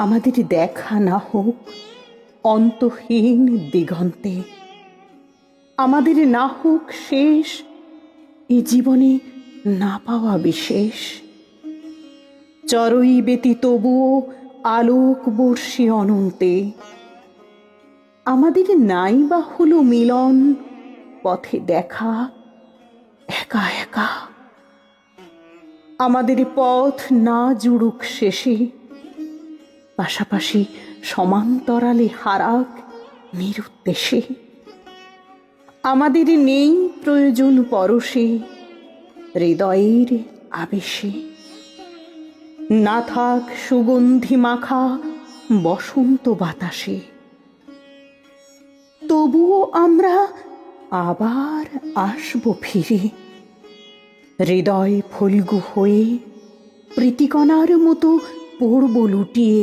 আমাদের দেখা না হোক অন্তহীন দিগন্তে, আমাদের না হোক শেষ এ জীবনে না পাওয়া বিশেষ। চরই বেতি তবুও আলোক বর্ষী অনন্তে, আমাদের নাই বা হলো মিলন পথে দেখা একা একা। আমাদের পথ না জুড়ুক শেষে, পাশাপাশি সমান্তরালে হারাক নিরুদ্দেশে। আমাদের নেই প্রয়োজন পরশে হৃদয়ের আবেশে, না থাক সুগন্ধি মাখা বসন্ত বাতাসে। তবুও আমরা আবার আসব ফিরে, হৃদয় ফল্গু হয়ে প্রীতিকণার মতো পড়ব লুটিয়ে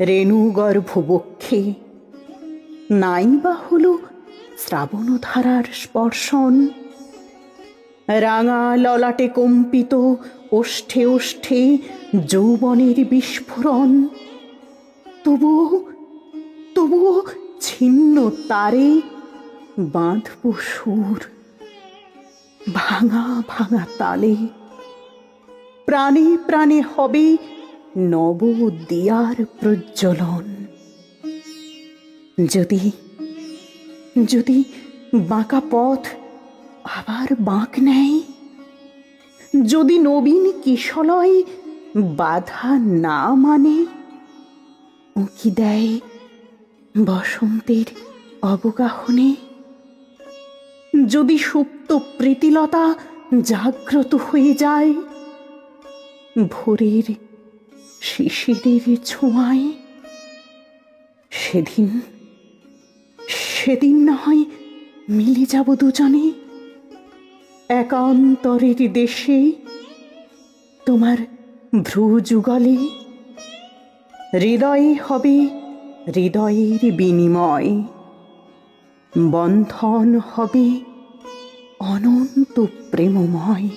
রেণু গর্ভবক্ষে। নাই বা হলো শ্রাবণধারার স্পর্শন, রাঙা ললাটে কম্পিত ওষ্ঠে ওষ্ঠে যৌবনের বিস্ফোরণ। তবুও তবুও ছিন্ন তারে বাঁধব সুর, ভাঙা ভাঙা তালে প্রাণে প্রাণে হবে নব দিয়ার প্রজ্বলন। যদি যদি বাঁকা পথ আবার বাঁক নেয়, যদি নবীন কিশলয় বাধা না মানে, উঁকি দেয় বসন্তের অবগাহনে, যদি সুপ্ত প্রীতিলতা জাগ্রত হয়ে যায় ভোরের শিশিরের ছোঁয়ায়, সেদিন সেদিন না হয় মিলে যাব দুজনে একান্তরের দেশে তোমার ভ্রু যুগলে। হৃদয়ে হবে হৃদয়ের বিনিময়, বন্ধন হবে অনন্ত প্রেমময়।